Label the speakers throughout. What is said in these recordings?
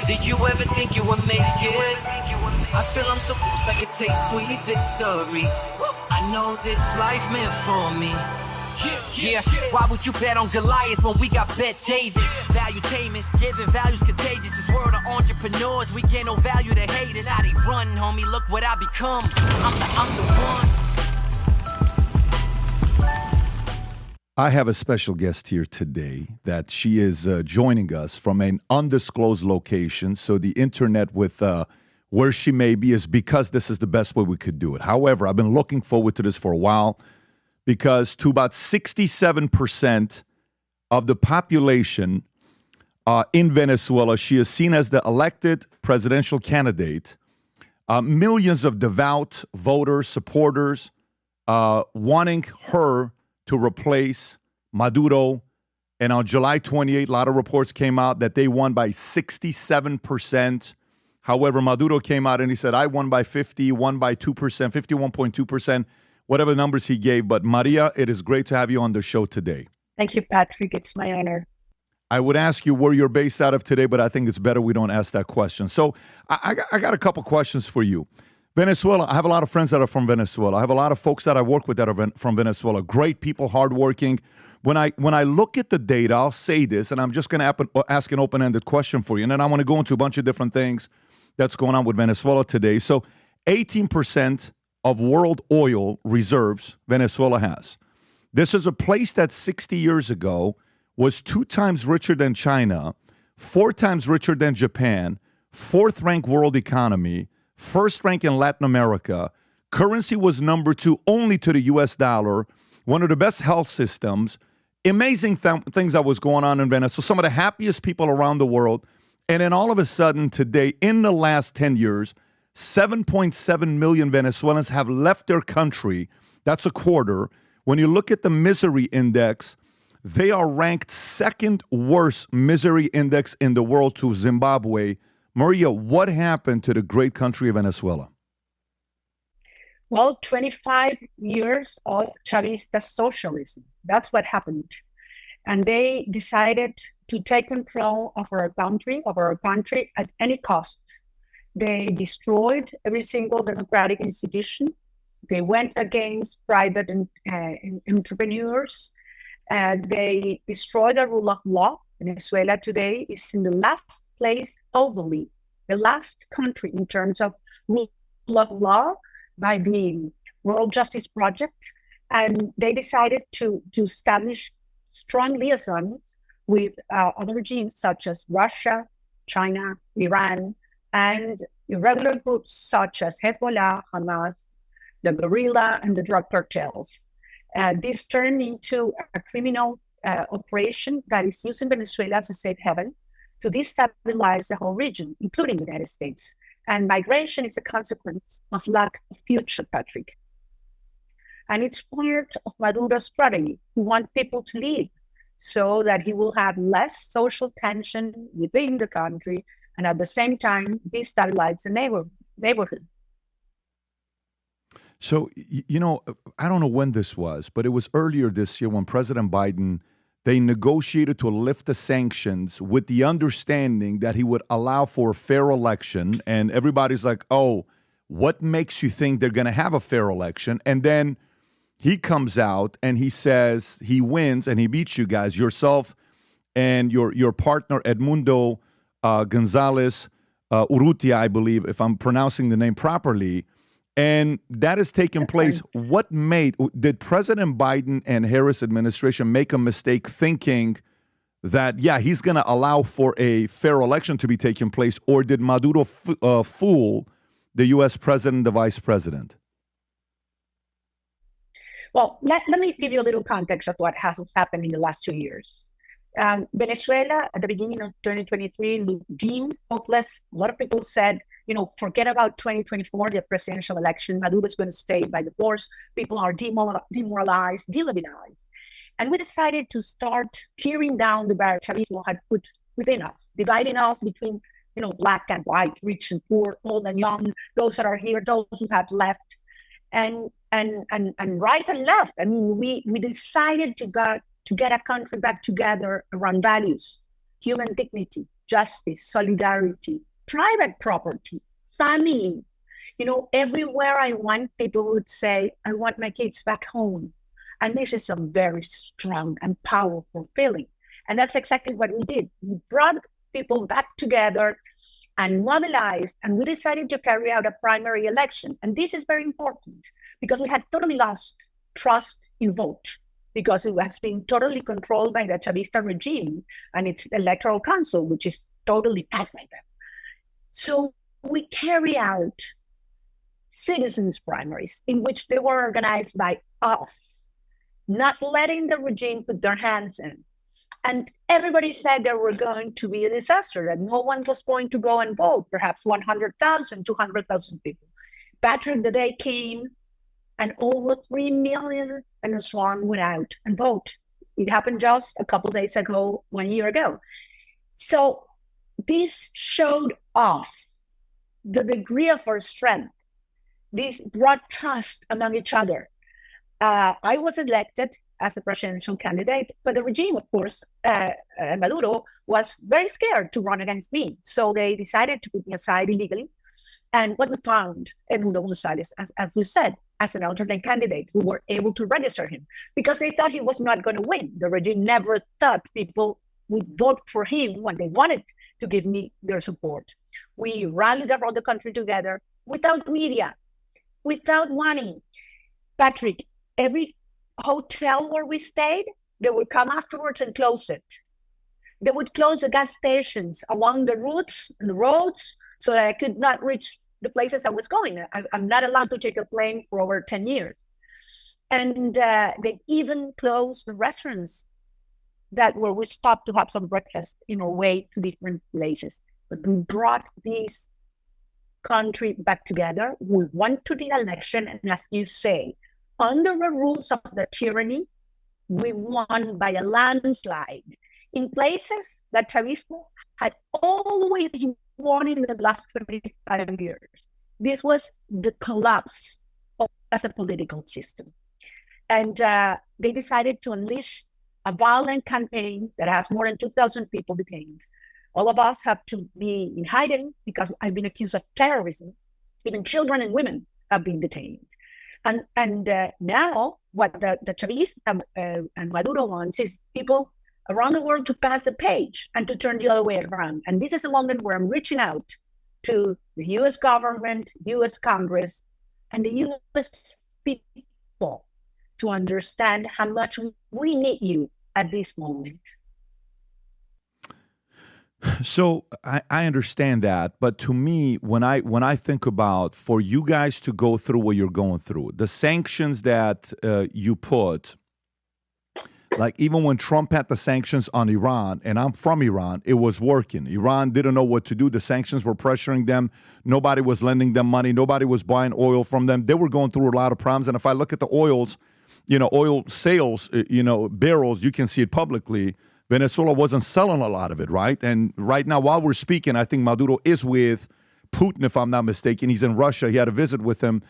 Speaker 1: Did you ever think you would make it? I feel I'm so close, I could taste sweet victory. I know this life meant for me. Yeah, why would you bet on Goliath when we got Bet David? Valuetainment, giving values contagious. This world of entrepreneurs, we get no value to haters. How they run, homie, look what I become. I'm the one.
Speaker 2: I have a special guest here today that she is joining us from an undisclosed location. So the internet with where she may be is because this is the best way we could do it. However, I've been looking forward to this for a while because to about 67% of the population in Venezuela, she is seen as the elected presidential candidate. Millions of devout voters, supporters wanting her to replace Maduro. And on July 28, a lot of reports came out that they won by 67%. However, Maduro came out and he said, I won by 50, won by 2%, 51.2%, whatever numbers he gave. But Maria, it is great to have you on the show today.
Speaker 3: Thank you, Patrick. It's my honor.
Speaker 2: I would ask you where you're based out of today, but I think it's better we don't ask that question. So I got a couple questions for you. Venezuela, I have a lot of friends that are from Venezuela. I have a lot of folks that I work with that are from Venezuela. Great people, hardworking. When I look at the data, I'll say this, and I'm just going to ask an open-ended question for you, and then I want to go into a bunch of different things that's going on with Venezuela today. So 18% of world oil reserves Venezuela has. This is a place that 60 years ago was 2 times richer than China, 4 times richer than Japan, 4th-ranked world economy, 1st rank in Latin America. Currency was number 2 only to the US dollar. One of the best health systems. Amazing things that was going on in Venezuela. Some of the happiest people around the world. And then all of a sudden today, in the last 10 years, 7.7 million Venezuelans have left their country. That's a quarter. When you look at the misery index, they are ranked 2nd worst misery index in the world to Zimbabwe. Maria, what happened to the great country of Venezuela?
Speaker 3: Well, 25 years of Chavista socialism. That's what happened. And they decided to take control of our country at any cost. They destroyed every single democratic institution. They went against private entrepreneurs. They destroyed the rule of law. Venezuela today is in the last place globally, the last country in terms of rule of law by the World Justice Project. And they decided to establish strong liaisons with other regimes such as Russia, China, Iran, and irregular groups such as Hezbollah, Hamas, the guerrilla, and the drug cartels. This turned into a criminal operation that is using Venezuela as a safe haven to destabilize the whole region, including the United States. And migration is a consequence of lack of future, Patrick. And it's part of Maduro's strategy. He wants people to leave so that he will have less social tension within the country and at the same time destabilize the neighborhood.
Speaker 2: So, you know, I don't know when this was, but it was earlier this year when President Biden, they negotiated to lift the sanctions with the understanding that he would allow for a fair election. And everybody's like, oh, what makes you think they're going to have a fair election? And then he comes out and he says he wins and he beats you guys, yourself and your partner, Edmundo Gonzalez Urrutia, I believe, if I'm pronouncing the name properly. And that has taken place. What did President Biden and Harris administration make a mistake thinking that, yeah, he's going to allow for a fair election to be taking place? Or did Maduro fool the U.S. president, the vice president?
Speaker 3: Well, let me give you a little context of what has happened in the last 2 years. Venezuela, at the beginning of 2023, looked deemed hopeless. A lot of people said, forget about 2024, the presidential election. Maduro is going to stay by the force. People are demoralized, delegitimized. And we decided to start tearing down the barrier Chavismo had put within us, dividing us between, black and white, rich and poor, old and young, those that are here, those who have left, and right and left. I mean, we decided to get a country back together around values, human dignity, justice, solidarity, private property, family. Everywhere I went, people would say, I want my kids back home. And this is a very strong and powerful feeling. And that's exactly what we did. We brought people back together and mobilized, and we decided to carry out a primary election. And this is very important because we had totally lost trust in vote because it was being totally controlled by the Chavista regime and its electoral council, which is totally backed by them. So we carry out citizens' primaries in which they were organized by us, not letting the regime put their hands in. And everybody said there was going to be a disaster, that no one was going to go and vote, perhaps 100,000, 200,000 people. Patrick, the day came, and over 3 million Venezuelans went out and vote. It happened just a couple of days ago, 1 year ago. So this showed us the degree of our strength. This brought trust among each other. I was elected as a presidential candidate, but the regime, of course, Maduro, was very scared to run against me. So they decided to put me aside illegally. And what we found, Edmundo Gonzalez, as we said, as an alternate candidate, we were able to register him because they thought he was not going to win. The regime never thought people would vote for him when they wanted to give me their support. We rallied around the country together without media, without money. Patrick, every hotel where we stayed, they would come afterwards and close it. They would close the gas stations along the routes and the roads so that I could not reach the places I was going. I'm not allowed to take a plane for over 10 years. And they even closed the restaurants where we stopped to have some breakfast in our way to different places. But we brought this country back together. We went to the election, and as you say, under the rules of the tyranny, we won by a landslide in places that Chavismo had always won in the last 25 years. This was the collapse as a political system. And they decided to unleash a violent campaign that has more than 2,000 people detained. All of us have to be in hiding because I've been accused of terrorism. Even children and women have been detained. And now what the Chavista and Maduro wants is people around the world to pass the page and to turn the other way around. And this is a moment where I'm reaching out to the U.S. government, U.S. Congress, and the U.S. people to understand how much we need you at this moment.
Speaker 2: So I understand that, but to me, when I think about for you guys to go through what you're going through, the sanctions that you put, like even when Trump had the sanctions on Iran, and I'm from Iran, it was working. Iran didn't know what to do. The sanctions were pressuring them. Nobody was lending them money. Nobody was buying oil from them. They were going through a lot of problems. And if I look at the oil sales, barrels, you can see it publicly. Venezuela wasn't selling a lot of it, right? And right now, while we're speaking, I think Maduro is with Putin, if I'm not mistaken. He's in Russia. He had a visit with him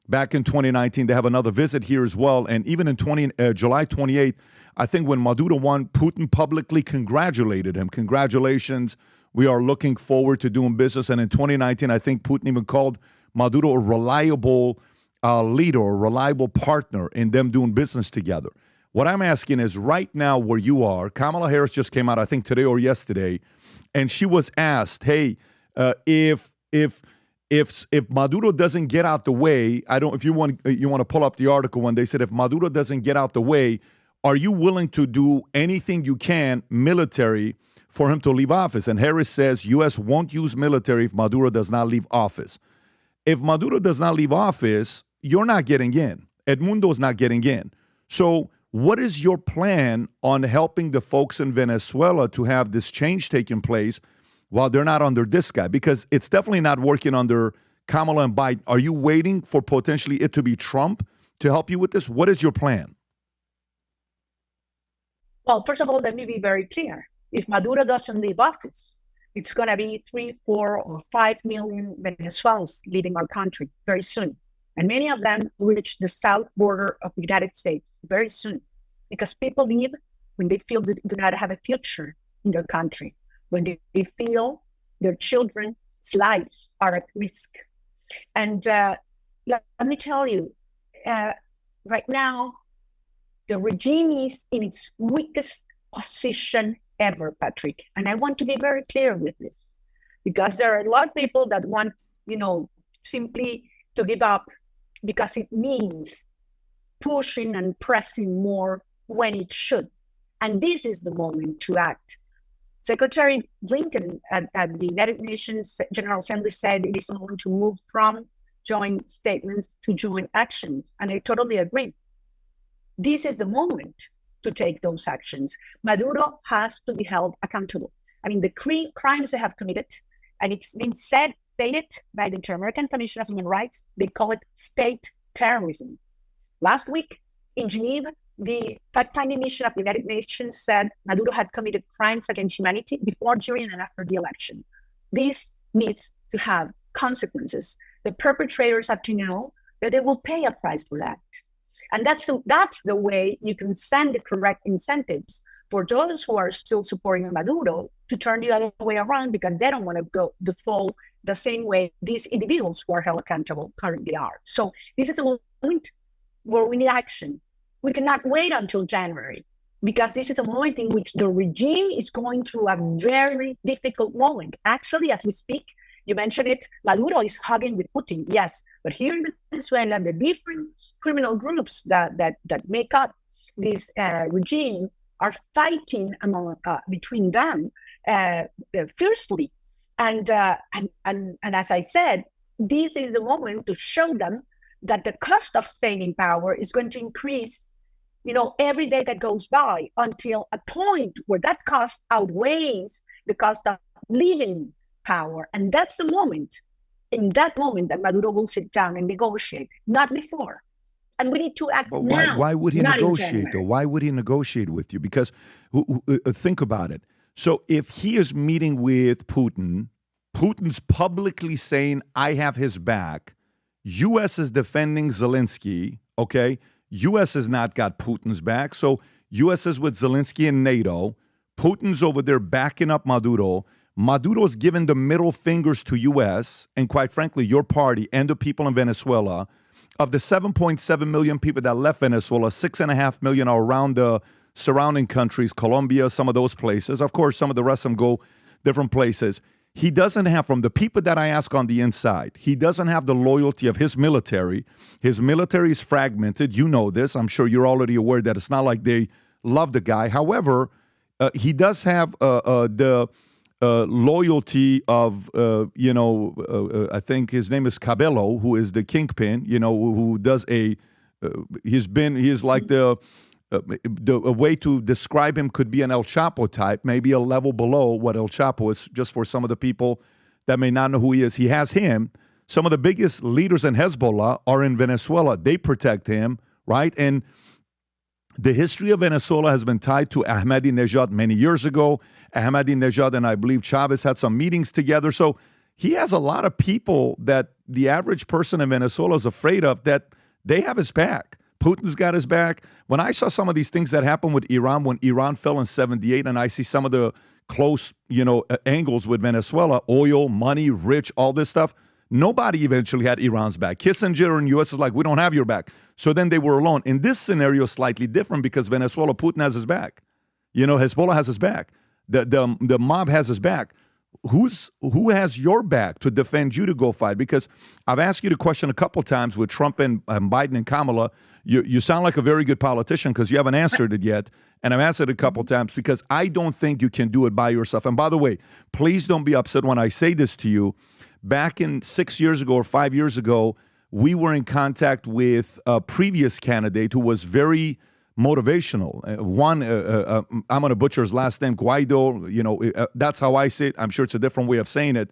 Speaker 2: back in 2019. They have another visit here as well. And even in July 28th, I think when Maduro won, Putin publicly congratulated him. Congratulations. We are looking forward to doing business. And in 2019, I think Putin even called Maduro a reliable leader, a reliable partner in them doing business together. What I'm asking is right now where you are, Kamala Harris just came out, I think today or yesterday, and she was asked, hey, if Maduro doesn't get out the way, if you want to pull up the article when they said if Maduro doesn't get out the way, are you willing to do anything you can military for him to leave office? And Harris says U.S. won't use military if Maduro does not leave office. If Maduro does not leave office, you're not getting in. Edmundo's not getting in. So what is your plan on helping the folks in Venezuela to have this change taking place while they're not under this guy? Because it's definitely not working under Kamala and Biden. Are you waiting for potentially it to be Trump to help you with this? What is your plan?
Speaker 3: Well, first of all, let me be very clear. If Maduro doesn't leave office, it's going to be 3, 4, or 5 million Venezuelans leaving our country very soon. And many of them reach the south border of the United States very soon because people leave when they feel they do not have a future in their country. when they feel their children's lives are at risk. And let me tell you, right now, the regime is in its weakest position ever, Patrick. And I want to be very clear with this, because there are a lot of people that want, simply to give up because it means pushing and pressing more when it should. And this is the moment to act. Secretary Blinken at the United Nations General Assembly said it is a moment to move from joint statements to joint actions. And I totally agree. This is the moment to take those actions. Maduro has to be held accountable. I mean, the crimes they have committed, and it's been stated by the Inter-American Commission of Human Rights, they call it state terrorism. Last week in Geneva, the fact-finding mission of the United Nations said Maduro had committed crimes against humanity before, during, and after the election. This needs to have consequences. The perpetrators have to know that they will pay a price for that. And that's the way you can send the correct incentives for those who are still supporting Maduro to turn the other way around, because they don't want to go default the same way these individuals who are held accountable currently are. So this is a moment where we need action. We cannot wait until January, because this is a moment in which the regime is going through a very difficult moment. Actually, as we speak, you mentioned it, Maduro is hugging with Putin, yes. But here in Venezuela, the different criminal groups that make up this regime are fighting between them fiercely. And as I said, this is the moment to show them that the cost of staying in power is going to increase, every day that goes by, until a point where that cost outweighs the cost of living power. And that's the moment, in that moment, that Maduro will sit down and negotiate, not before. And we need to act now.
Speaker 2: Why would he negotiate, though? Why would he negotiate with you? Because think about it. So if he is meeting with Putin, Putin's publicly saying, I have his back. U.S. is defending Zelensky, okay? U.S. has not got Putin's back. So U.S. is with Zelensky and NATO. Putin's over there backing up Maduro. Maduro's given the middle fingers to U.S. and, quite frankly, your party and the people in Venezuela. Of the 7.7 million people that left Venezuela, 6.5 million are around the surrounding countries, Colombia, some of those places. Of course, some of the rest of them go different places. He doesn't have, from the people that I ask on the inside, he doesn't have the loyalty of his military. His military is fragmented. You know this. I'm sure you're already aware that it's not like they love the guy. However, he does have the loyalty of, I think his name is Cabello, who is the kingpin, who does he is like the way to describe him could be an El Chapo type, maybe a level below what El Chapo is, just for some of the people that may not know who he is. He has him. Some of the biggest leaders in Hezbollah are in Venezuela. They protect him, right? And the history of Venezuela has been tied to Ahmadinejad many years ago. Ahmadinejad and I believe Chavez had some meetings together. So he has a lot of people that the average person in Venezuela is afraid of, that they have his back. Putin's got his back. When I saw some of these things that happened with Iran, when Iran fell in 78, and I see some of the close, angles with Venezuela, oil, money, rich, all this stuff, nobody eventually had Iran's back. Kissinger and U.S. is like, we don't have your back. So then they were alone. In this scenario, slightly different, because Venezuela, Putin has his back. Hezbollah has his back. The mob has his back. Who has your back to defend you to go fight? Because I've asked you the question a couple times with Trump and Biden and Kamala. You sound like a very good politician because you haven't answered it yet. And I've asked it a couple times because I don't think you can do it by yourself. And by the way, please don't be upset when I say this to you. Back in 6 years ago or 5 years ago, we were in contact with a previous candidate who was very motivational. I'm going to butcher his last name, Guaido. That's how I say it. I'm sure it's a different way of saying it.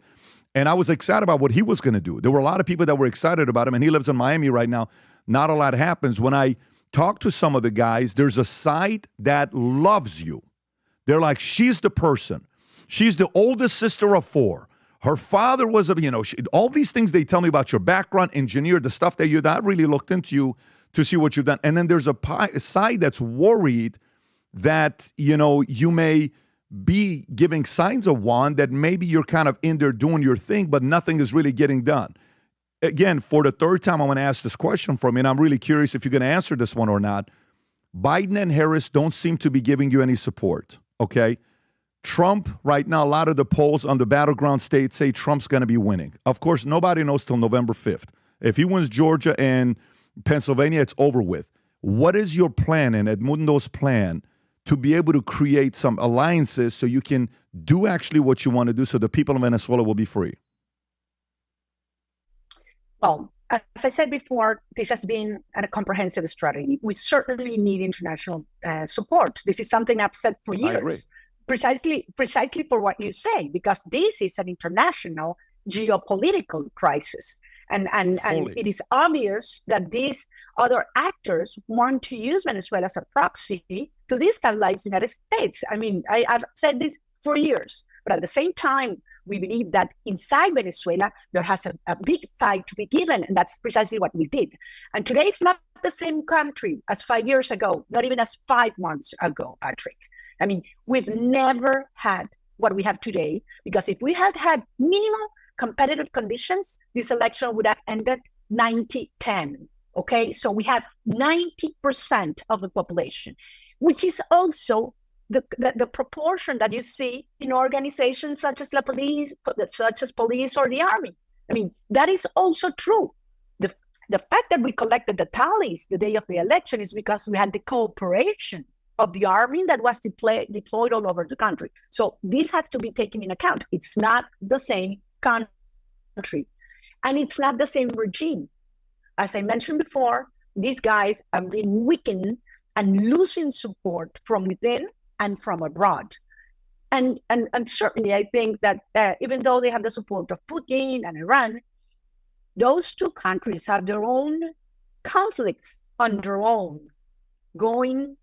Speaker 2: And I was excited about what he was going to do. There were a lot of people that were excited about him, and he lives in Miami right now. Not a lot happens. When I talk to some of the guys, there's a side that loves you. They're like, she's the person. She's the oldest sister of 4. Her father was all these things they tell me about your background, engineer, the stuff that I really looked into you to see what you've done. And then there's a side that's worried that, you may B, giving signs of one, that maybe you're kind of in there doing your thing, but nothing is really getting done. Again, for the third time, I want to ask this question from you, and I'm really curious if you're going to answer this one or not. Biden and Harris don't seem to be giving you any support, okay? Trump, right now, a lot of the polls on the battleground states say Trump's going to be winning. Of course, nobody knows till November 5th. If he wins Georgia and Pennsylvania, it's over with. What is your plan and Edmundo's plan to be able to create some alliances so you can do actually what you want to do so the people of Venezuela will be free?
Speaker 3: Well, as I said before, this has been a comprehensive strategy. We certainly need international support. This is something I've said for years.
Speaker 2: I agree.
Speaker 3: Precisely for what you say, because this is an international geopolitical crisis. And it is obvious that these other actors want to use Venezuela as a proxy to destabilize the United States. I mean, I've said this for years, but at the same time, we believe that inside Venezuela, there has a big fight to be given, and that's precisely what we did. And today, it's not the same country as 5 years ago, not even as 5 months ago, Patrick. I mean, we've never had what we have today, because if we had had minimal competitive conditions, this election would have ended 90-10, okay? So we have 90% of the population, which is also the proportion that you see in organizations such as police or the army. I mean, that is also true. The fact that we collected the tallies the day of the election is because we had the cooperation of the army that was deployed all over the country. So this has to be taken in account. It's not the same country, and it's not the same regime. As I mentioned before, these guys have been weakened and losing support from within and from abroad. And certainly I think that even though they have the support of Putin and Iran, those two countries have their own conflicts on their own going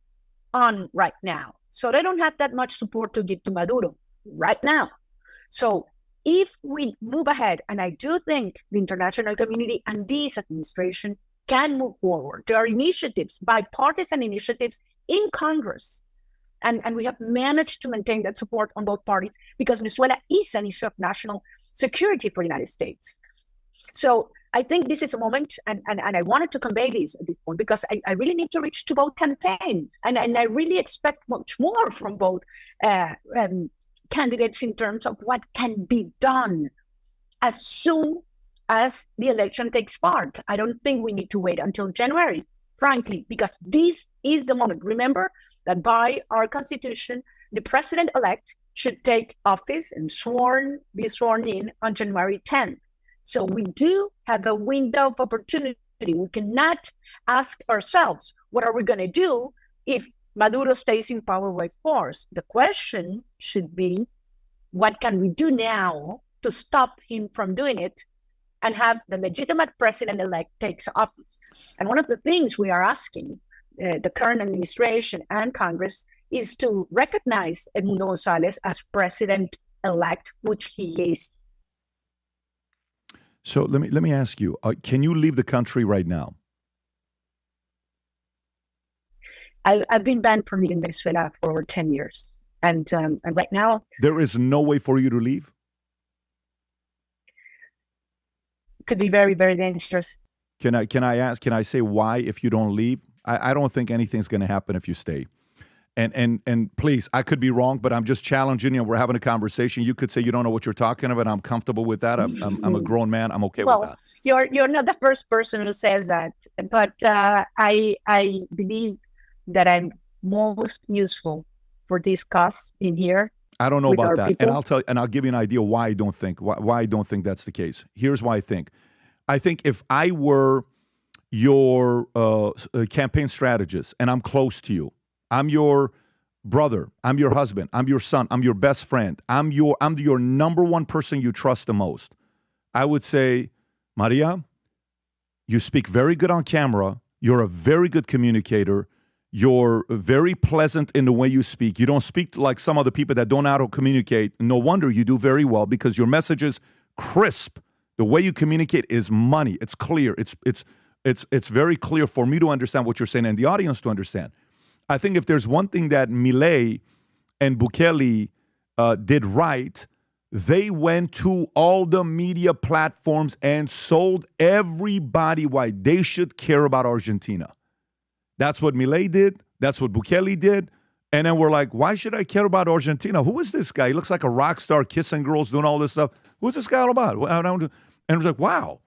Speaker 3: on right now. So they don't have that much support to give to Maduro right now. So if we move ahead, and I do think the international community and this administration can move forward, there are initiatives, bipartisan initiatives in Congress. And we have managed to maintain that support on both parties because Venezuela is an issue of national security for the United States. So I think this is a moment, and I wanted to convey this at this point because I really need to reach to both campaigns. And I really expect much more from both candidates in terms of what can be done as soon as the election takes part. I don't think we need to wait until January, frankly, because this is the moment. Remember that by our constitution, the president-elect should take office and be sworn in on January 10th. So we do have a window of opportunity. We cannot ask ourselves, what are we going to do if Maduro stays in power by force? The question should be, what can we do now to stop him from doing it and have the legitimate president-elect takes office? And one of the things we are asking the current administration and Congress is to recognize Edmundo Gonzalez as president-elect, which he is.
Speaker 2: So let me ask you, can you leave the country right now?
Speaker 3: I've been banned from leaving Venezuela for over 10 years. And right now...
Speaker 2: There is no way for you to leave?
Speaker 3: Could be very, very dangerous.
Speaker 2: Can I say why if you don't leave? I don't think anything's going to happen if you stay. And please, I could be wrong, but I'm just challenging you. We're having a conversation. You could say you don't know what you're talking about. I'm comfortable with that. I'm a grown man. I'm okay with that.
Speaker 3: You're not the first person who says that, but I believe that I'm most useful for this cause in here.
Speaker 2: I don't know about that,
Speaker 3: people.
Speaker 2: and I'll tell you, and I'll give you an idea why I don't think that's the case. Here's why I think. I think if I were your campaign strategist and I'm close to you, I'm your brother, I'm your husband, I'm your son, I'm your best friend, I'm your number one person you trust the most, I would say, Maria, you speak very good on camera, you're a very good communicator, you're very pleasant in the way you speak, you don't speak like some other people that don't know how to communicate. No wonder you do very well because your message is crisp. The way you communicate is money. It's clear. It's very clear for me to understand what you're saying and the audience to understand. I think if there's one thing that Milei and Bukele did right. They went to all the media platforms and sold everybody why they should care about Argentina. That's what Milei did. That's what Bukele did. And then we're like, why should I care about Argentina? Who is this guy? He looks like a rock star, kissing girls, doing all this stuff. Who's this guy all about? And it was like, wow.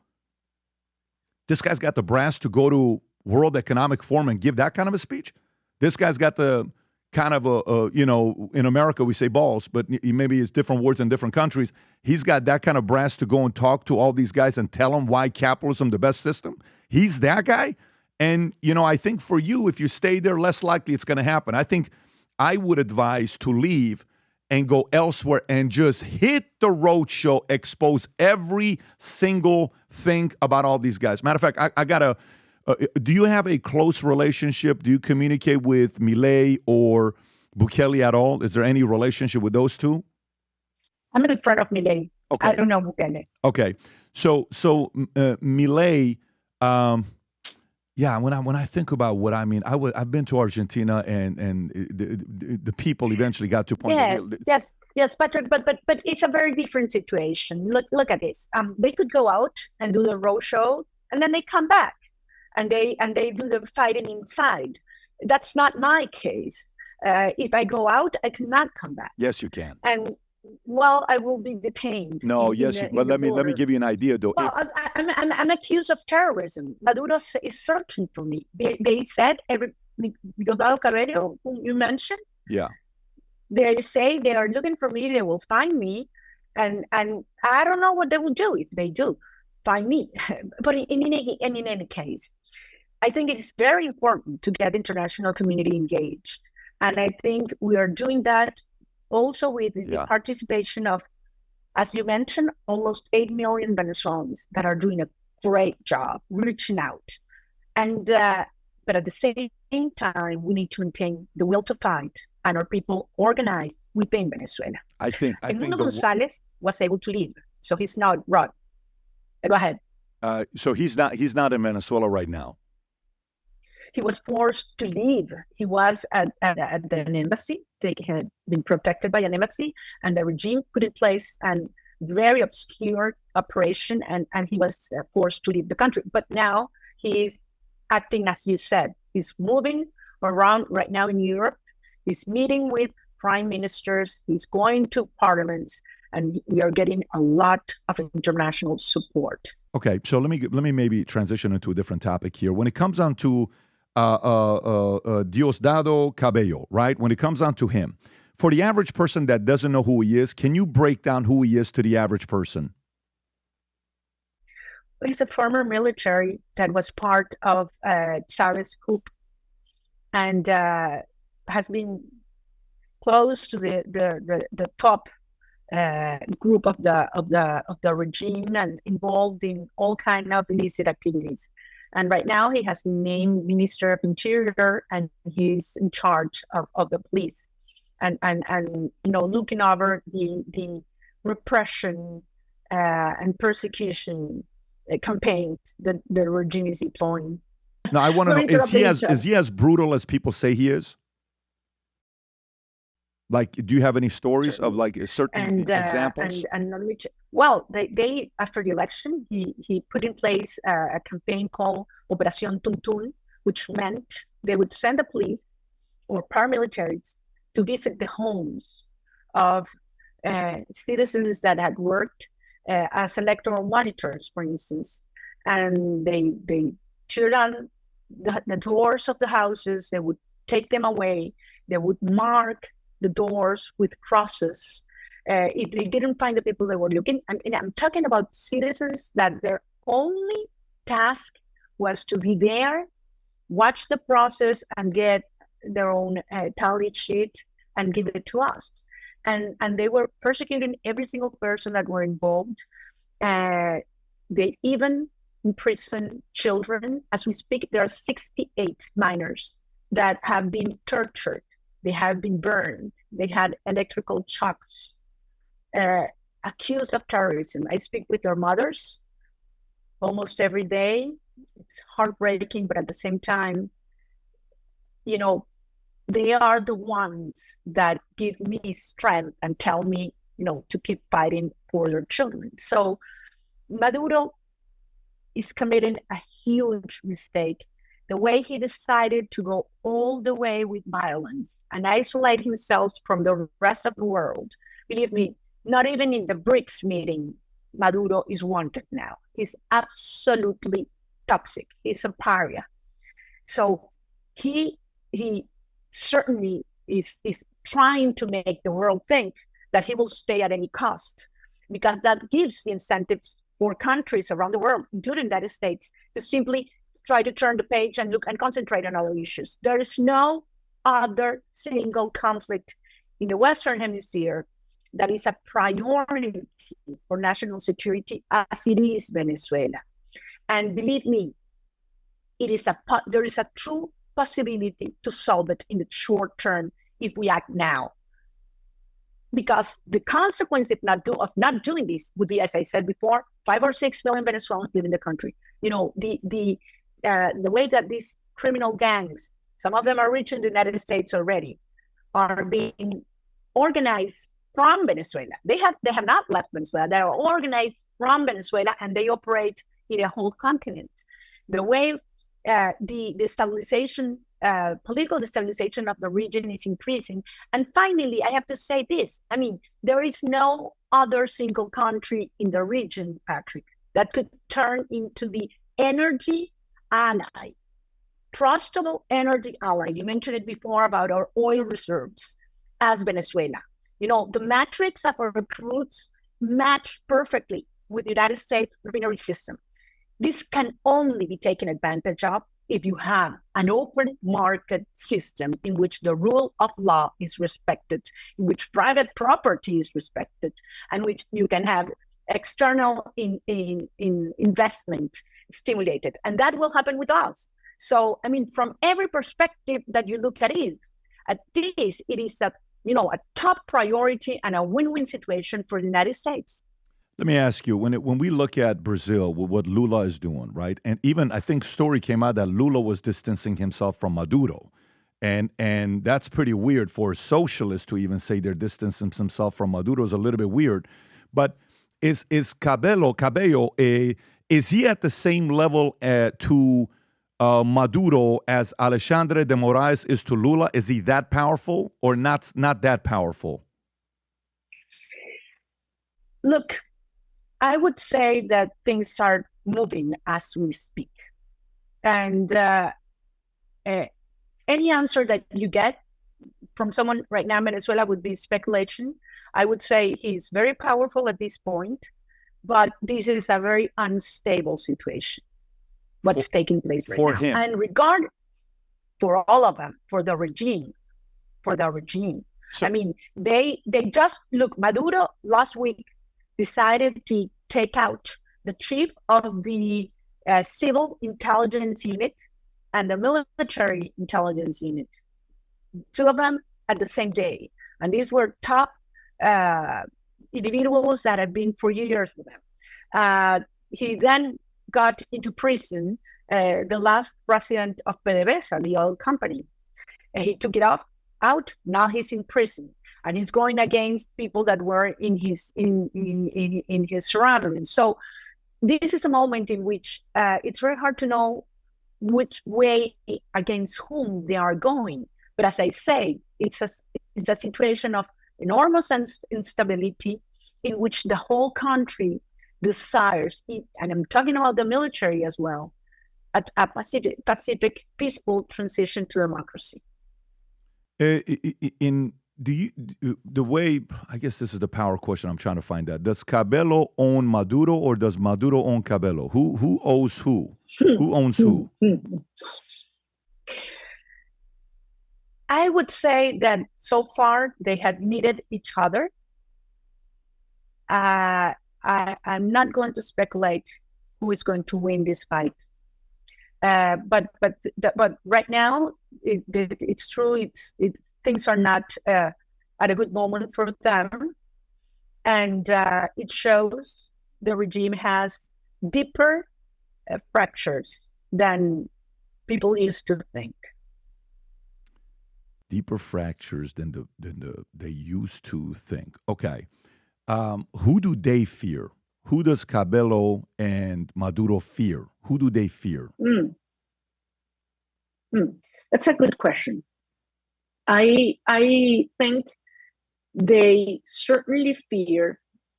Speaker 2: This guy's got the brass to go to World Economic Forum and give that kind of a speech. This guy's got the kind of in America we say balls, but maybe it's different words in different countries. He's got that kind of brass to go and talk to all these guys and tell them why capitalism the best system. He's that guy. And, I think for you, if you stay there, less likely it's going to happen. I think I would advise to leave and go elsewhere and just hit the road show, expose every single thing about all these guys. Matter of fact, I got to... do you have a close relationship? Do you communicate with Milei or Bukele at all? Is there any relationship with those two?
Speaker 3: I'm in front of Milei.
Speaker 2: Okay.
Speaker 3: I don't know Bukele.
Speaker 2: Okay. So Milei, when I think about what I mean, I've been to Argentina and the people eventually got to a point.
Speaker 3: Yes, Patrick, but it's a very different situation. Look at this. They could go out and do the road show, and then they come back. And they do the fighting inside. That's not my case. If I go out, I cannot come back.
Speaker 2: Yes, you can.
Speaker 3: And I will be detained.
Speaker 2: No, but let me give you an idea, though.
Speaker 3: Well, I'm accused of terrorism. Maduro is searching for me. They said Diosdado Cabello, whom you mentioned.
Speaker 2: Yeah.
Speaker 3: They say they are looking for me. They will find me, and I don't know what they will do if they do find me. But in any case, I think it is very important to get the international community engaged. And I think we are doing that also with the participation of, as you mentioned, almost 8 million Venezuelans that are doing a great job reaching out. And but at the same time, we need to maintain the will to fight and our people organized within Venezuela.
Speaker 2: I think
Speaker 3: Gonzalez was able to leave, so he's not run. Go ahead.
Speaker 2: So he's not in Venezuela right now.
Speaker 3: He was forced to leave. He was at an embassy. They had been protected by an embassy, and the regime put in place a very obscure operation, and he was forced to leave the country. But now he's acting, as you said. He's moving around right now in Europe. He's meeting with prime ministers. He's going to parliaments, and we are getting a lot of international support.
Speaker 2: Okay, so let me maybe transition into a different topic here. When it comes on to Diosdado Cabello, right? When it comes on to him, for the average person that doesn't know who he is, can you break down who he is to the average person?
Speaker 3: He's a former military that was part of Chavez coup, and has been close to the top group of the regime and involved in all kind of illicit activities. And right now he has been named Minister of Interior, and he's in charge of the police and looking over the repression and persecution campaigns that the regime is deploying.
Speaker 2: Now I want to know, is he as brutal as people say he is? Like, do you have any stories of like certain examples?
Speaker 3: Well, they after the election, he put in place a campaign called Operación Tuntún, which meant they would send the police or paramilitaries to visit the homes of citizens that had worked as electoral monitors, for instance, and they tear down the doors of the houses. They would take them away. They would mark the doors with crosses. If they didn't find the people they were looking, and I'm talking about citizens that their only task was to be there, watch the process, and get their own tally sheet and give it to us. And they were persecuting every single person that were involved. They even imprison children. As we speak, there are 68 minors that have been tortured. They have been burned. They had electrical shocks, accused of terrorism. I speak with their mothers almost every day. It's heartbreaking, but at the same time, they are the ones that give me strength and tell me, to keep fighting for their children. So Maduro is committing a huge mistake. The way he decided to go all the way with violence and isolate himself from the rest of the world. Believe me, not even in the BRICS meeting, Maduro is wanted now. He's absolutely toxic. He's a pariah. So he certainly is trying to make the world think that he will stay at any cost, because that gives the incentives for countries around the world, including the United States, to simply try to turn the page and look and concentrate on other issues. There is no other single conflict in the Western Hemisphere that is a priority for national security as it is Venezuela. And believe me, there is a true possibility to solve it in the short term if we act now. Because the consequence of not doing this would be, as I said before, 5 or 6 million Venezuelans live in the country. The way that these criminal gangs, some of them are reaching the United States already, are being organized from Venezuela. They have not left Venezuela. They are organized from Venezuela, and they operate in a whole continent. The way the destabilization, political destabilization of the region is increasing. And finally, I have to say this. I mean, there is no other single country in the region, Patrick, that could turn into the energy ally, trustable energy ally. You mentioned it before about our oil reserves as Venezuela. The metrics of our recruits match perfectly with the United States refinery system. This can only be taken advantage of if you have an open market system in which the rule of law is respected, in which private property is respected, and which you can have external investment stimulated. And that will happen with us. So, I mean, from every perspective that you look at it is a top priority and a win-win situation for the United States.
Speaker 2: Let me ask you, when we look at Brazil, what Lula is doing, right? And even I think story came out that Lula was distancing himself from Maduro. And that's pretty weird for a socialist to even say they're distancing themselves from Maduro is a little bit weird. But is Cabello, is he at the same level to Maduro as Alexandre de Moraes is to Lula? Is he that powerful or not that powerful?
Speaker 3: Look, I would say that things are moving as we speak. And any answer that you get from someone right now in Venezuela would be speculation. I would say he's very powerful at this point, but this is a very unstable situation, what's taking place right now.
Speaker 2: For him.
Speaker 3: And for all of them, for the regime. So, I mean, they just, look, Maduro last week decided to take out the chief of the civil intelligence unit and the military intelligence unit, 2 of them at the same day. And these were top individuals that had been for years with them. He then got into prison, the last president of PDVSA, the oil company. And he took it out. Now he's in prison. And he's going against people that were in his surroundings. So this is a moment in which it's very hard to know which way against whom they are going. But as I say, it's a situation of enormous instability in which the whole country desires, and I'm talking about the military as well, a pacific, peaceful transition to democracy.
Speaker 2: I guess this is the power question I'm trying to find out. Does Cabello own Maduro or does Maduro own Cabello? Who owes who? Who owns who?
Speaker 3: I would say that so far they have needed each other. I'm not going to speculate who is going to win this fight. But right now, it's true. Things are not at a good moment for them, and it shows the regime has deeper fractures than people used to think.
Speaker 2: deeper fractures than they used to think. Okay, who do they fear? Who does Cabello and Maduro fear? Who do they fear?
Speaker 3: That's a good question. I think they certainly fear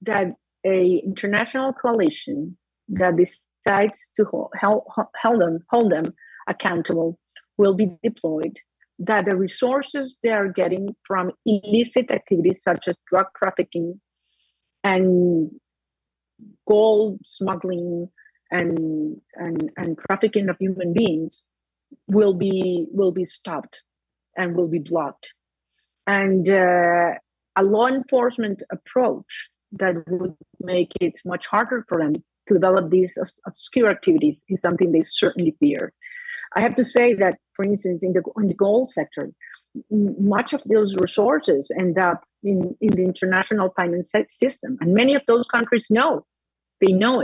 Speaker 3: that a international coalition that decides to hold them accountable will be deployed, that the resources they are getting from illicit activities such as drug trafficking and gold smuggling and trafficking of human beings will be stopped and will be blocked. And a law enforcement approach that would make it much harder for them to develop these obscure activities is something they certainly fear. I have to say that, for instance, in the gold sector, much of those resources end up in the international finance system. And many of those countries know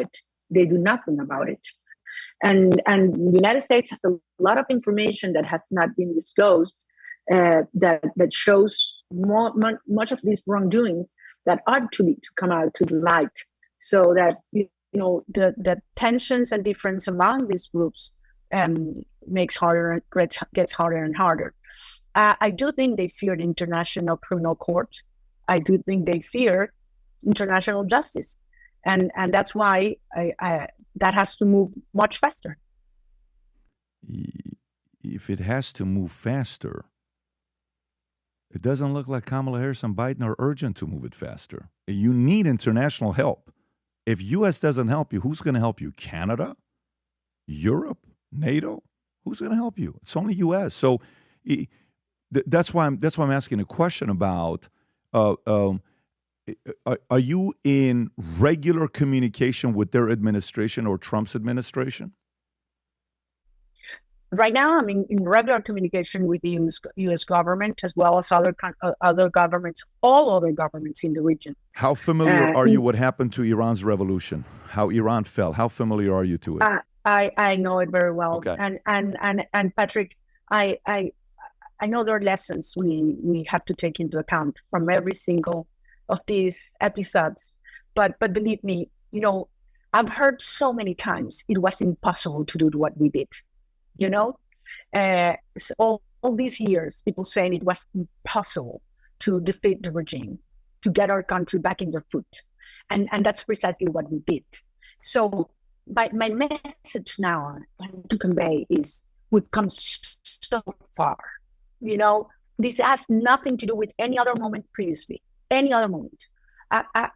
Speaker 3: it. They do nothing about it. And the United States has a lot of information that has not been disclosed that shows much of these wrongdoings that ought to come out to the light, so that the tensions and difference among these groups gets harder and harder. I do think they fear the International Criminal Court. I do think they fear international justice, and that's why that has to move much faster.
Speaker 2: If it has to move faster, it doesn't look like Kamala Harris and Biden are urgent to move it faster. You need international help. If U.S. doesn't help you, who's going to help you? Canada? Europe? NATO? Who's going to help you? It's only U.S. So that's why I'm asking a question about, are you in regular communication with their administration or Trump's administration?
Speaker 3: Right now, I'm in regular communication with the U.S. government, as well as other governments, all other governments in the region.
Speaker 2: How familiar are you what happened to Iran's revolution? How Iran fell? How familiar are you to it?
Speaker 3: I know it very well.
Speaker 2: Okay.
Speaker 3: And Patrick, I know there are lessons we have to take into account from every single of these episodes. But believe me, I've heard so many times it was impossible to do what we did. So all these years, people saying it was impossible to defeat the regime, to get our country back in their foot. And that's precisely what we did. So my message now to convey is we've come so far. This has nothing to do with any other moment previously, any other moment. A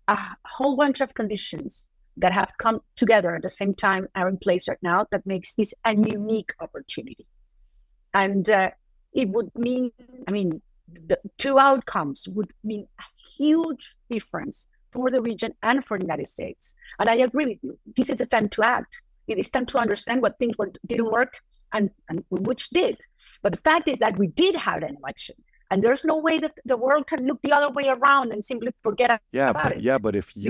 Speaker 3: whole bunch of conditions that have come together at the same time are in place right now that makes this a unique opportunity. And it would mean, the two outcomes would mean a huge difference for the region and for the United States. And I agree with you. This is the time to act. It is time to understand what things didn't work and which did. But the fact is that we did have an election. And there's no way that the world can look the other way around and simply forget about it.
Speaker 2: Yeah, but if they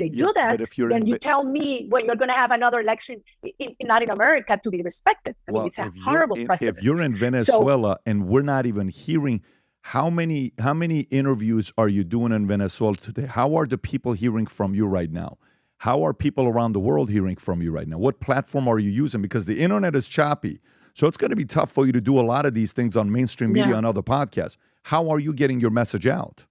Speaker 2: do
Speaker 3: that, then you tell me when you're going to have another election in Latin America to be respected. It's a horrible precedent.
Speaker 2: If you're in Venezuela and we're not even hearing, how many interviews are you doing in Venezuela today? How are the people hearing from you right now? How are people around the world hearing from you right now? What platform are you using? Because the internet is choppy. So it's going to be tough for you to do a lot of these things on mainstream media and other podcasts. How are you getting your message out?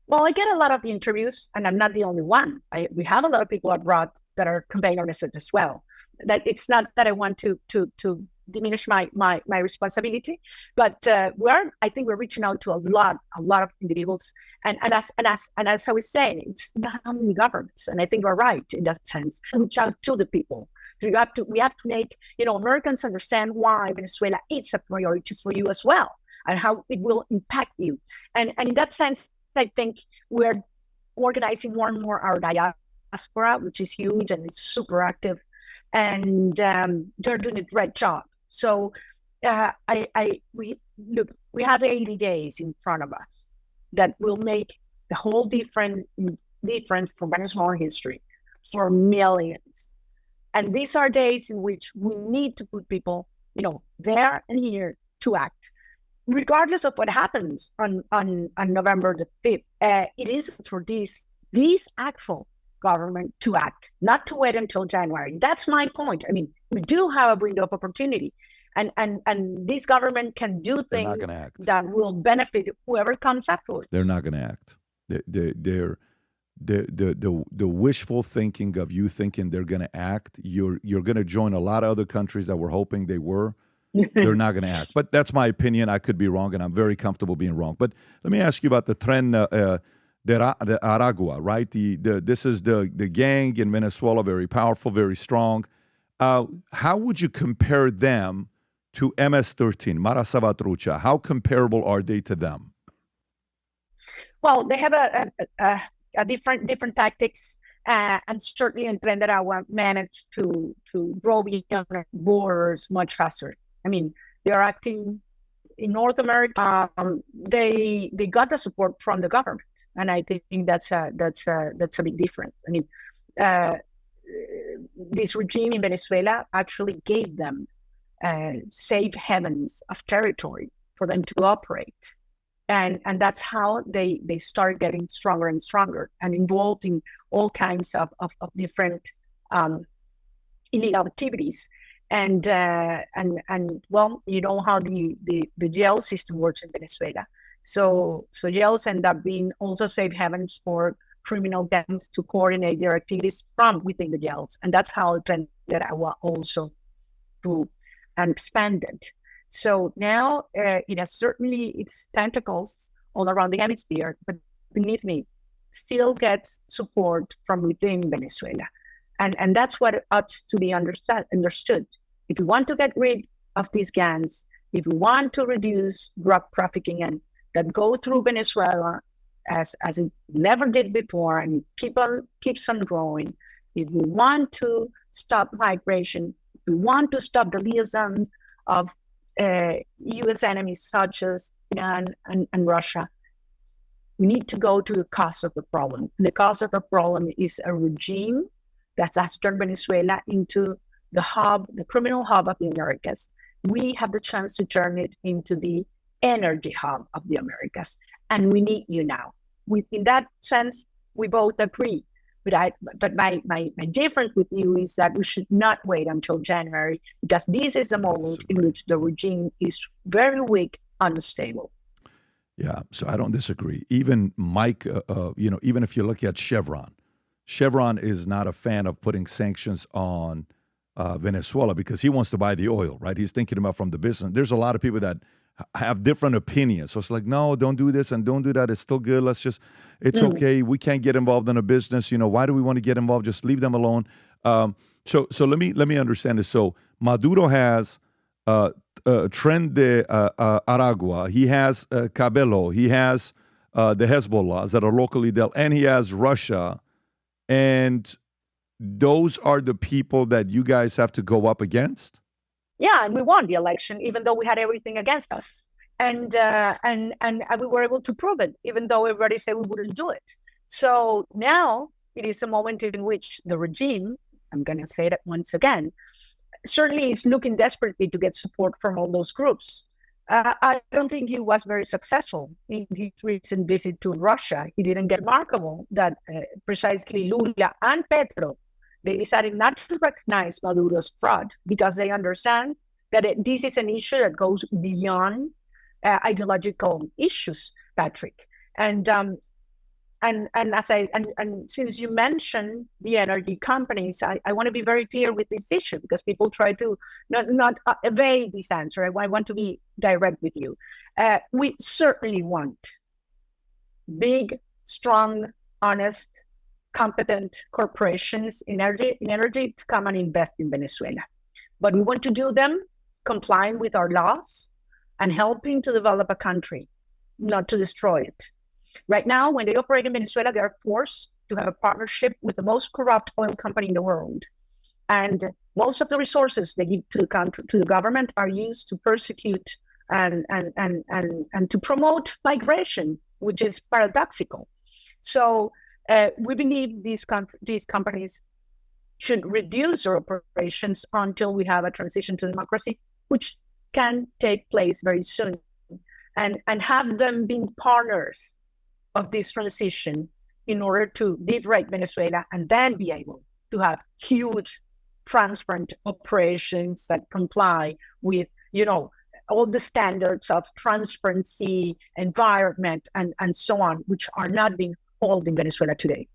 Speaker 3: Well, I get a lot of interviews, and I'm not the only one. We have a lot of people abroad that are conveying our message as well. That it's not that I want to diminish my responsibility, but I think we're reaching out to a lot of individuals. And as I was saying, it's not only governments, and I think we're right in that sense. Reach out to the people. We have to make Americans understand why Venezuela is a priority for you as well, and how it will impact you. And in that sense, I think we're organizing more and more our diaspora, which is huge and it's super active, and they're doing a great job. So we have 80 days in front of us that will make the whole difference for Venezuelan history for millions. And these are days in which we need to put people, there and here to act. regardless of what happens on November the 5th, it is for these actual government to act, not to wait until January. That's my point. I mean, we do have a window of opportunity, and this government can do things that will benefit whoever comes afterwards.
Speaker 2: They're not going to act. They're the wishful thinking of you thinking they're going to act. You're going to join a lot of other countries that were hoping they were. They're not going to act. But that's my opinion. I could be wrong, and I'm very comfortable being wrong. But let me ask you about the Tren de Aragua, right? This is the gang in Venezuela, very powerful, very strong. How would you compare them to MS-13, Mara Salvatrucha? How comparable are they to them?
Speaker 3: Well, they have a different tactics, and certainly in Tren de Aragua managed to grow beyond borders much faster. I mean, they are acting in North America. They got the support from the government, and I think that's a big difference. I mean, this regime in Venezuela actually gave them safe havens of territory for them to operate, and that's how they start getting stronger and stronger and involved in all kinds of different illegal activities. And well, you know how the jail system works in Venezuela. So jails end up being also safe havens for criminal gangs to coordinate their activities from within the jails. And that's how Tren de Aragua also grew and expanded. So now it has certainly its tentacles all around the hemisphere, but beneath me, still gets support from within Venezuela. And that's what ought to be understood. If we want to get rid of these gangs, if we want to reduce drug trafficking and that go through Venezuela as it never did before and keeps on growing, if we want to stop migration, if we want to stop the liaisons of U.S. enemies such as Iran and Russia, we need to go to the cause of the problem. The cause of the problem is a regime that has turned Venezuela into the criminal hub of the Americas. We have the chance to turn it into the energy hub of the Americas, and we need you now. In that sense, we both agree. But my difference with you is that we should not wait until January, because this is a moment in which the regime is very weak, unstable.
Speaker 2: Yeah, so I don't disagree. Even Mike, even if you look at Chevron is not a fan of putting sanctions on Venezuela because he wants to buy the oil, right? He's thinking about from the business. There's a lot of people that have different opinions. So it's like, no, don't do this and don't do that. It's still good. It's okay. We can't get involved in a business. Why do we want to get involved? Just leave them alone. So let me understand this. So Maduro has Tren de Aragua. He has Cabello. He has the Hezbollahs that are locally dealt, and he has Russia. And those are the people that you guys have to go up against?
Speaker 3: Yeah, and we won the election, even though we had everything against us. And we were able to prove it, even though everybody said we wouldn't do it. So now it is a moment in which the regime, I'm going to say that once again, certainly is looking desperately to get support from all those groups. I don't think he was very successful in his recent visit to Russia. He didn't get remarkable that precisely Lula and Petro, they decided not to recognize Maduro's fraud because they understand that this is an issue that goes beyond ideological issues, Patrick. And since you mentioned the energy companies, I want to be very clear with this issue because people try to not evade this answer. I want to be direct with you. We certainly want big, strong, honest, competent corporations in energy to come and invest in Venezuela. But we want to do them complying with our laws and helping to develop a country, not to destroy it. Right now, when they operate in Venezuela, they are forced to have a partnership with the most corrupt oil company in the world. And most of the resources they give to the country, to the government, are used to persecute and to promote migration, which is paradoxical. So we believe these companies should reduce their operations until we have a transition to democracy, which can take place very soon. and have them being partners of this transition in order to liberate Venezuela and then be able to have huge, transparent operations that comply with, all the standards of transparency, environment, and so on, which are not being held in Venezuela today.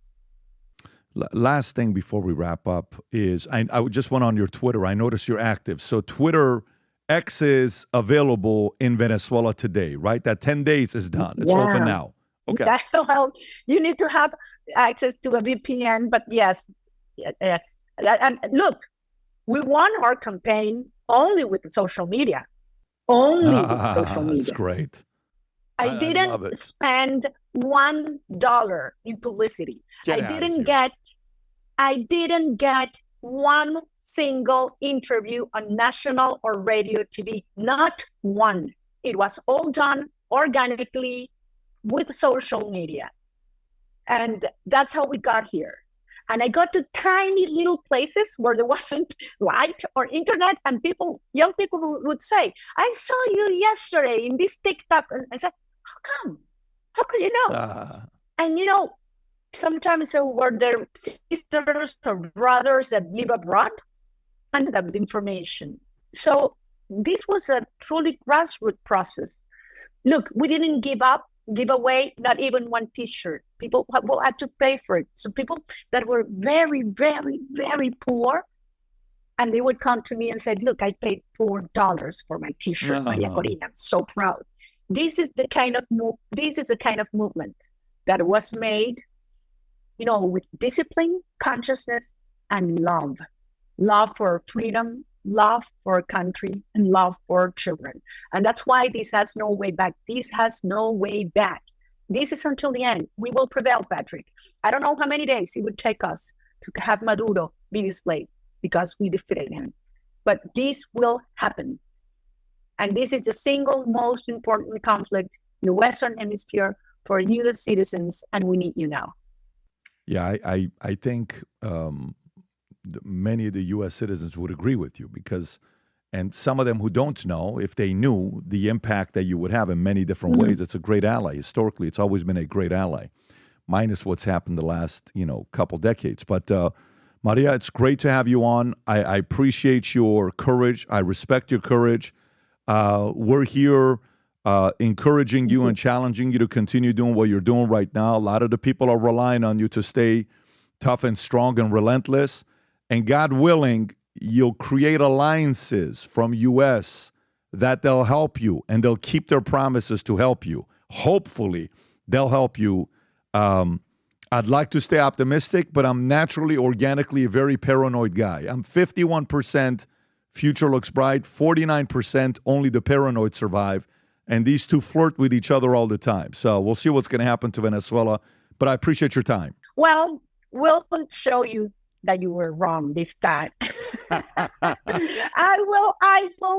Speaker 2: Last thing before we wrap up is I just went on your Twitter. I noticed you're active. So Twitter X is available in Venezuela today, right? That 10 days is done. It's open now. Okay.
Speaker 3: Well, you need to have access to a VPN, but yes. And look, we won our campaign only with social media. Only with social media.
Speaker 2: That's great.
Speaker 3: I didn't spend $1 in publicity. I didn't get one single interview on national or radio TV. Not one. It was all done organically with social media. And that's how we got here. And I got to tiny little places where there wasn't light or internet, and young people would say, I saw you yesterday in this TikTok. And I said, how come? How could you know? And sometimes there were their sisters or brothers that live abroad and have the information. So this was a truly grassroots process. Look, we didn't give away not even one t-shirt. People will have to pay for it. So people that were very, very, very poor, and they would come to me and say, look, I paid $4 for my t-shirt, María Corina. I'm so proud. This is the kind of movement that was made, with discipline, consciousness, and love. Love for freedom, love for our country, and love for our children. And that's why this has no way back. This has no way back. This is until the end. We will prevail, Patrick. I don't know how many days it would take us to have Maduro be displaced because we defeated him. But this will happen. And this is the single most important conflict in the Western Hemisphere for U.S. citizens, and we need you now.
Speaker 2: Yeah, I think many of the U.S. citizens would agree with you and some of them who don't know, if they knew the impact that you would have in many different ways, it's a great ally. Historically, it's always been a great ally, minus what's happened the last, couple decades. But Maria, it's great to have you on. I appreciate your courage. I respect your courage. We're here encouraging you and challenging you to continue doing what you're doing right now. A lot of the people are relying on you to stay tough and strong and relentless. And God willing, you'll create alliances from U.S. that they'll help you, and they'll keep their promises to help you. Hopefully, they'll help you. I'd like to stay optimistic, but I'm naturally, organically a very paranoid guy. I'm 51% future looks bright, 49% only the paranoid survive. And these two flirt with each other all the time. So we'll see what's going to happen to Venezuela. But I appreciate your time.
Speaker 3: Well, we'll show you that you were wrong this time. I will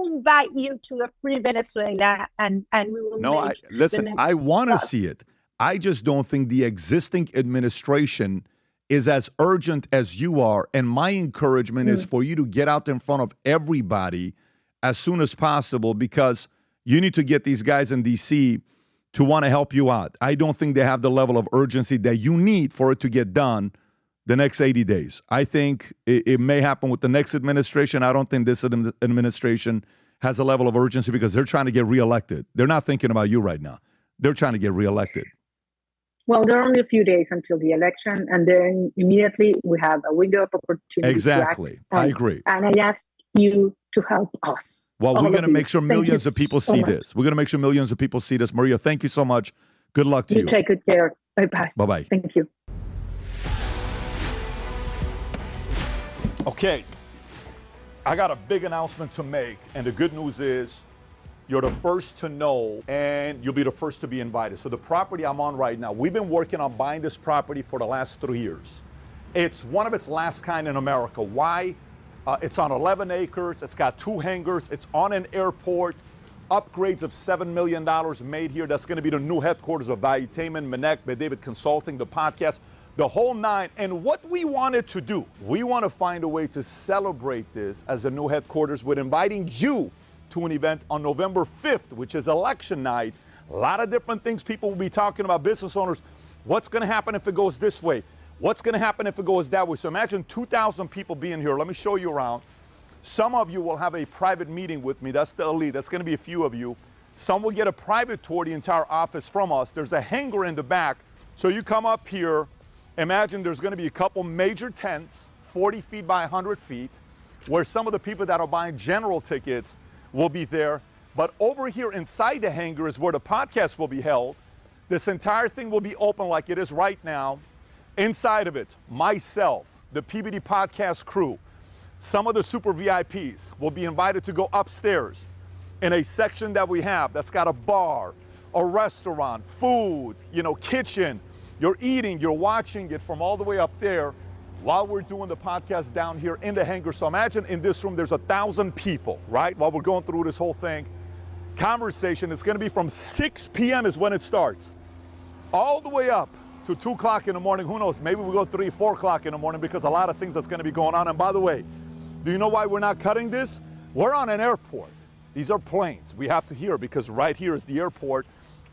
Speaker 3: invite you to a free Venezuela, and we will.
Speaker 2: Listen, I want to see it. I just don't think the existing administration is as urgent as you are. And my encouragement is for you to get out in front of everybody as soon as possible, because you need to get these guys in D.C. to want to help you out. I don't think they have the level of urgency that you need for it to get done the next 80 days. I think it may happen with the next administration. I don't think this administration has a level of urgency because they're trying to get reelected. They're not thinking about you right now. They're trying to get reelected.
Speaker 3: Well, there are only a few days until the election, and then immediately we have a window of opportunity.
Speaker 2: Exactly. I agree.
Speaker 3: And I ask you to help us.
Speaker 2: Well, we're going to make sure millions of people see this. We're going to make sure millions of people see this. Maria, thank you so much. Good luck to you.
Speaker 3: You take good care. Bye-bye.
Speaker 2: Bye-bye.
Speaker 3: Thank you.
Speaker 2: Okay. I got a big announcement to make, and the good news is you're the first to know, and you'll be the first to be invited. So the property I'm on right now, we've been working on buying this property for the last 3 years. It's one of its last kind in America. Why? It's on 11 acres. It's got 2 hangars. It's on an airport. Upgrades of $7 million made here. That's going to be the new headquarters of Valuetainment, David Consulting, the podcast, the whole 9. And what we wanted to do, we want to find a way to celebrate this as a new headquarters with inviting you to an event on November 5th, which is election night. A lot of different things people will be talking about, business owners. What's going to happen if it goes this way? What's going to happen if it goes that way? So imagine 2,000 people being here. Let me show you around. Some of you will have a private meeting with me. That's the elite. That's going to be a few of you. Some will get a private tour of the entire office from us. There's a hangar in the back. So you come up here. Imagine there's going to be a couple major tents, 40 feet by 100 feet, where some of the people that are buying general tickets will be there. But over here inside the hangar is where the podcast will be held. This entire thing will be open like it is right now. Inside of it, myself, the PBD podcast crew, some of the super VIPs will be invited to go upstairs in a section that we have that's got a bar, a restaurant, food, kitchen. You're eating, you're watching it from all the way up there while we're doing the podcast down here in the hangar. So imagine in this room, there's 1,000 people, right? While we're going through this whole thing. Conversation, it's gonna be from 6 p.m. is when it starts, all the way up to 2 o'clock in the morning. Who knows, maybe we'll go 3, 4 o'clock in the morning because a lot of things that's gonna be going on. And by the way, do you know why we're not cutting this? We're on an airport. These are planes. We have to hear because right here is the airport.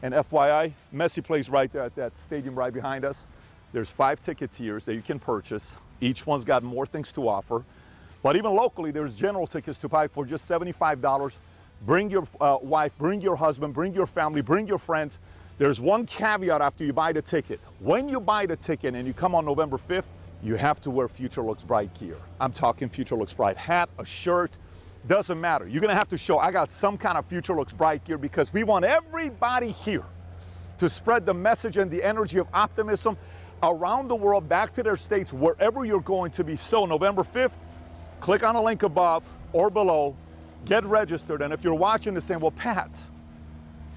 Speaker 2: And FYI, Messi plays right there at that stadium right behind us. There's 5 ticket tiers that you can purchase. Each one's got more things to offer. But even locally, there's general tickets to buy for just $75. Bring your wife, bring your husband, bring your family, bring your friends. There's one caveat after you buy the ticket. When you buy the ticket and you come on November 5th, you have to wear Future Looks Bright gear. I'm talking Future Looks Bright hat, a shirt, doesn't matter. You're gonna have to show I got some kind of Future Looks Bright gear because we want everybody here to spread the message and the energy of optimism around the world, back to their states, wherever you're going to be. So November 5th, click on the link above or below, get registered. And if you're watching this saying, well, Pat,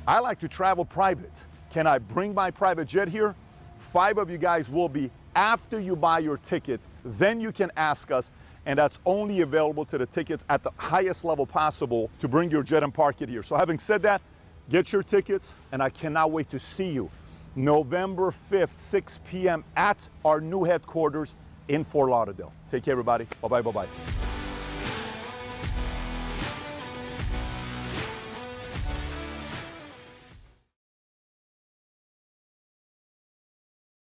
Speaker 2: I like to travel private. Can I bring my private jet here? 5 of you guys will be after you buy your ticket. Then you can ask us. And that's only available to the tickets at the highest level possible to bring your jet and park it here. So having said that, get your tickets, and I cannot wait to see you November 5th, 6 p.m. at our new headquarters in Fort Lauderdale. Take care, everybody. Bye-bye, bye-bye.